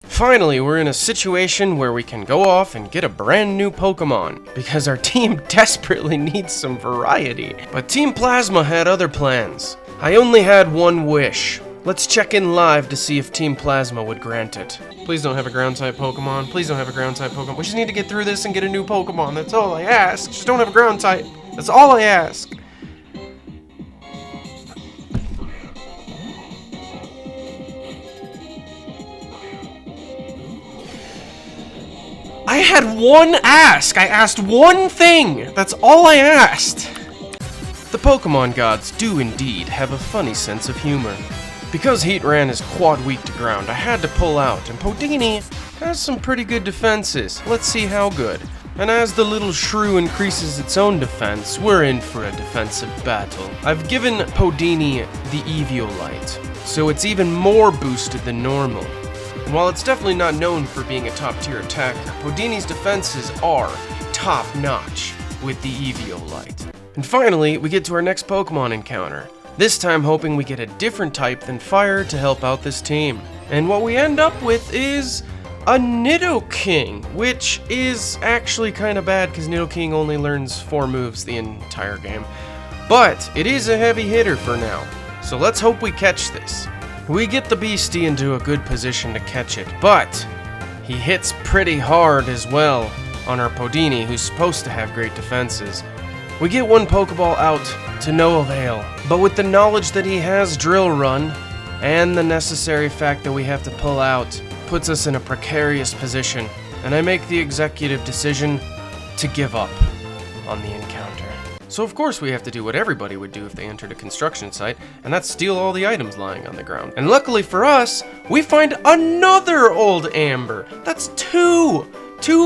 Finally, we're in a situation where we can go off and get a brand new Pokemon, because our team desperately needs some variety. But Team Plasma had other plans. I only had one wish. Let's check in live to see if Team Plasma would grant it. Please don't have a ground-type Pokemon. Please don't have a ground-type Pokemon. We just need to get through this and get a new Pokemon. That's all I ask. Just don't have a ground-type. That's all I ask. I had one ask. I asked one thing. That's all I asked. The Pokemon gods do indeed have a funny sense of humor. Because Heatran is quad weak to ground, I had to pull out, and Podini has some pretty good defenses. Let's see how good. And as the little shrew increases its own defense, we're in for a defensive battle. I've given Podini the Eviolite, so it's even more boosted than normal. And while it's definitely not known for being a top-tier attacker, Podini's defenses are top-notch with the Eviolite. And finally, we get to our next Pokemon encounter. This time hoping we get a different type than Fire to help out this team. And what we end up with is a Nidoking, which is actually kind of bad because Nidoking only learns 4 moves the entire game. But it is a heavy hitter for now, so let's hope we catch this. We get the Beastie into a good position to catch it, but he hits pretty hard as well on our Podini, who's supposed to have great defenses. We get one Pokeball out to no avail, but with the knowledge that he has Drill Run, and the necessary fact that we have to pull out, puts us in a precarious position, and I make the executive decision to give up on the encounter. So of course we have to do what everybody would do if they entered a construction site, and that's steal all the items lying on the ground. And luckily for us, we find another old Amber. That's two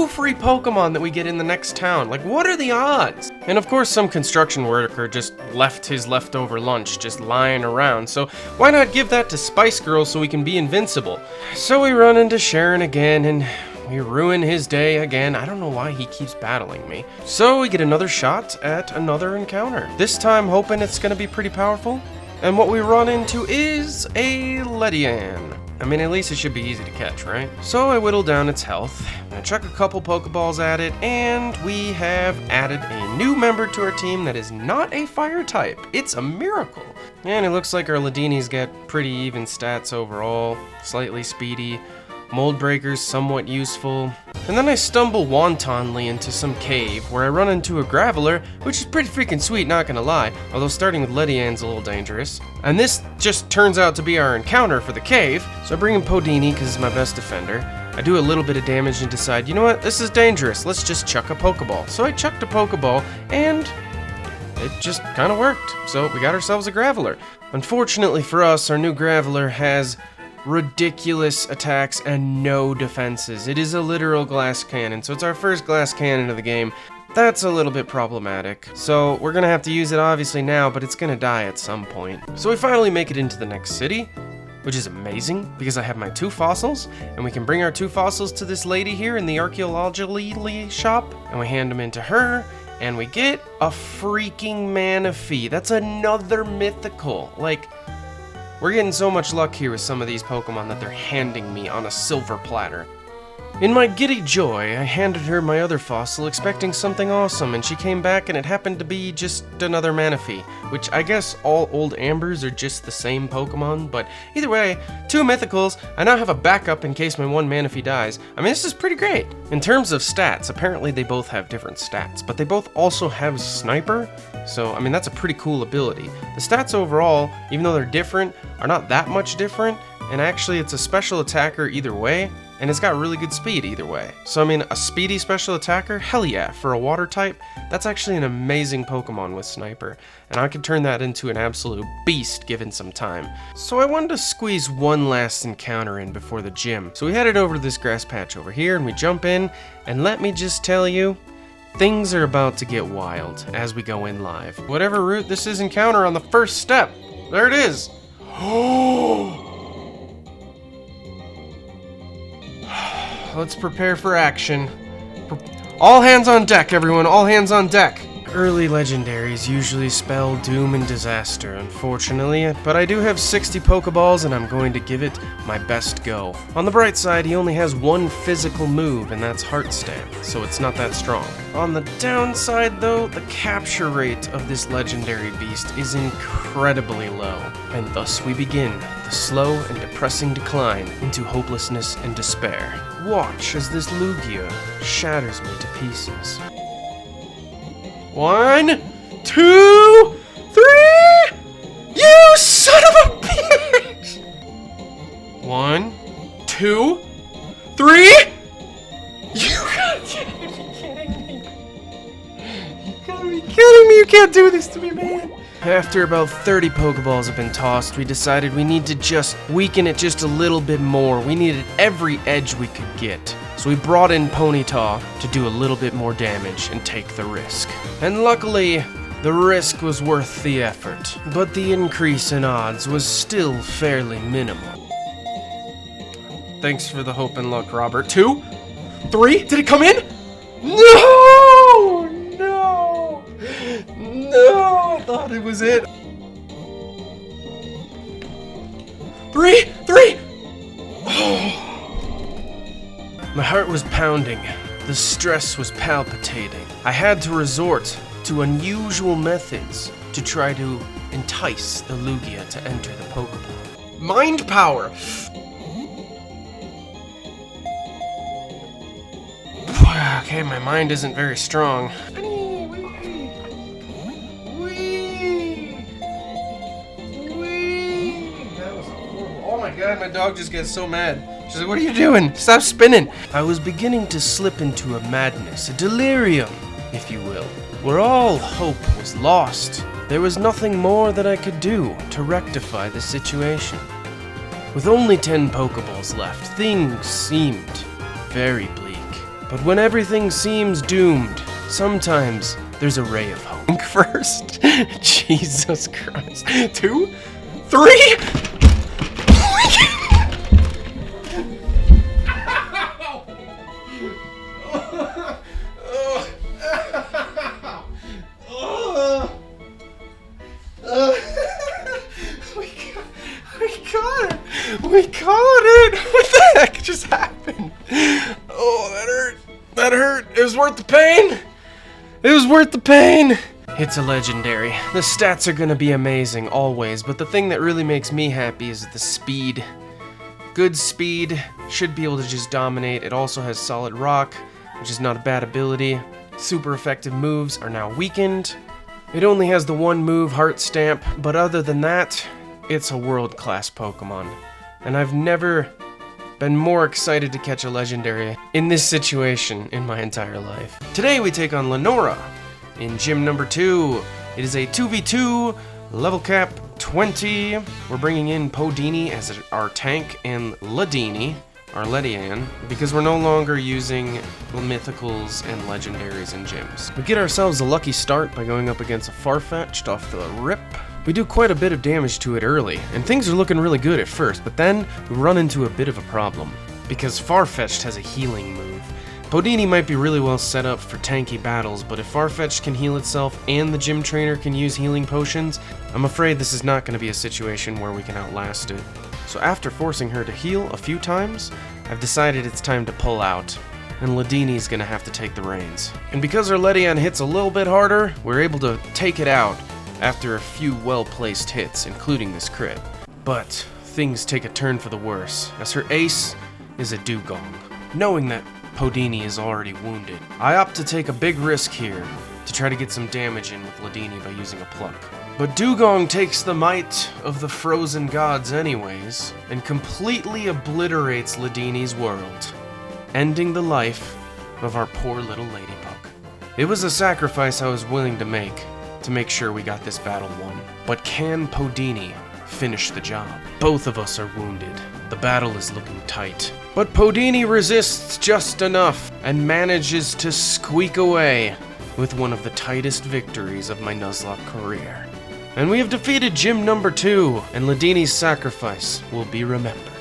free Pokemon that we get in the next town. Like, what are the odds? And of course some construction worker just left his leftover lunch just lying around, so why not give that to Spice Girl so we can be invincible? So we run into Sharon again and we ruin his day again. I don't know why he keeps battling me. So we get another shot at another encounter. This time hoping it's gonna be pretty powerful. And what we run into is a Ledian. I mean, at least it should be easy to catch, right? So I whittle down its health, and I chuck a couple Pokeballs at it, and we have added a new member to our team that is not a fire type. It's a miracle. And it looks like our Ledini's got pretty even stats overall, slightly speedy. Mold Breaker's somewhat useful. And then I stumble wantonly into some cave where I run into a Graveler, which is pretty freaking sweet, not gonna lie, although starting with Ledian's a little dangerous. And this just turns out to be our encounter for the cave, so I bring in Podini because he's my best defender. I do a little bit of damage and decide, you know what, this is dangerous, let's just chuck a Pokeball. So I chucked a Pokeball, and it just kind of worked. So we got ourselves a Graveler. Unfortunately for us, our new Graveler has ridiculous attacks and no defenses. It is a literal glass cannon, so it's our first glass cannon of the game. That's a little bit problematic. So we're gonna have to use it obviously now, but it's gonna die at some point. So we finally make it into the next city, which is amazing because I have my 2 fossils, and we can bring our 2 fossils to this lady here in the archaeology shop, and we hand them into her, and we get a freaking Manaphy. That's another mythical. Like, we're getting so much luck here with some of these Pokemon that they're handing me on a silver platter. In my giddy joy, I handed her my other fossil expecting something awesome, and she came back and it happened to be just another Manaphy, which I guess all old Ambers are just the same Pokemon, but either way, 2 mythicals. I now have a backup in case my one Manaphy dies. I mean, this is pretty great. In terms of stats, apparently they both have different stats, but they both also have Sniper, so I mean, that's a pretty cool ability. The stats overall, even though they're different, are not that much different, and actually it's a special attacker either way, and it's got really good speed either way. So I mean, a speedy special attacker? Hell yeah, for a water type, that's actually an amazing Pokemon with Sniper, and I could turn that into an absolute beast given some time. So I wanted to squeeze one last encounter in before the gym. So we headed over to this grass patch over here, and we jump in, and let me just tell you, things are about to get wild as we go in live. Whatever route this is, encounter on the first step. There it is. Let's prepare for action. All hands on deck, everyone. All hands on deck. Early legendaries usually spell doom and disaster, unfortunately, but I do have 60 Pokeballs and I'm going to give it my best go. On the bright side, he only has one physical move, and that's Heart Stamp, so it's not that strong. On the downside though, the capture rate of this legendary beast is incredibly low, and thus we begin the slow and depressing decline into hopelessness and despair. Watch as this Lugia shatters me to pieces. 1, 2, 3! You son of a bitch! 1, 2, 3! You gotta be kidding me! You gotta be kidding me! You can't do this to me, man! After about 30 Pokeballs have been tossed, we decided we need to just weaken it just a little bit more. We needed every edge we could get. So we brought in Ponyta to do a little bit more damage and take the risk. And luckily, the risk was worth the effort. But the increase in odds was still fairly minimal. Thanks for the hope and luck, Robert. 2, 3, did it come in? No! No! No! I thought it was it. 3! Oh! My heart was pounding, the stress was palpitating. I had to resort to unusual methods to try to entice the Lugia to enter the Pokeball. Mind power! Okay, my mind isn't very strong. That was horrible. Oh my god, my dog just gets so mad. She's like, what are you doing? Stop spinning. I was beginning to slip into a madness, a delirium, if you will, where all hope was lost. There was nothing more that I could do to rectify the situation. With only 10 Pokeballs left, things seemed very bleak. But when everything seems doomed, sometimes there's a ray of hope. First, Jesus Christ. 2, 3! We caught it! What the heck just happened? Oh, that hurt. That hurt. It was worth the pain. It was worth the pain. It's a legendary. The stats are gonna be amazing, always, but the thing that really makes me happy is the speed. Good speed, should be able to just dominate. It also has solid rock, which is not a bad ability. Super effective moves are now weakened. It only has the one move, Heart Stamp, but other than that, it's a world-class Pokemon. And I've never been more excited to catch a legendary in this situation in my entire life. Today we take on Lenora in gym number 2. It is a 2v2, level cap 20. We're bringing in Podini as our tank and Ladini, our Ledian, because we're no longer using mythicals and legendaries in gyms. We get ourselves a lucky start by going up against a Farfetch'd off the rip. We do quite a bit of damage to it early, and things are looking really good at first, but then we run into a bit of a problem, because Farfetch'd has a healing move. Podini might be really well set up for tanky battles, but if Farfetch'd can heal itself and the gym trainer can use healing potions, I'm afraid this is not going to be a situation where we can outlast it. So after forcing her to heal a few times, I've decided it's time to pull out, and Ladini's going to have to take the reins. And because our Ledian hits a little bit harder, we're able to take it out after a few well-placed hits, including this crit. But things take a turn for the worse, as her ace is a Dugong. Knowing that Podini is already wounded, I opt to take a big risk here to try to get some damage in with Ladini by using a pluck. But Dugong takes the might of the frozen gods anyways, and completely obliterates Ladini's world, ending the life of our poor little ladybug. It was a sacrifice I was willing to make sure we got this battle won. But can Podini finish the job? Both of us are wounded. The battle is looking tight. But Podini resists just enough and manages to squeak away with one of the tightest victories of my Nuzlocke career. And we have defeated gym number 2, and Ladini's sacrifice will be remembered.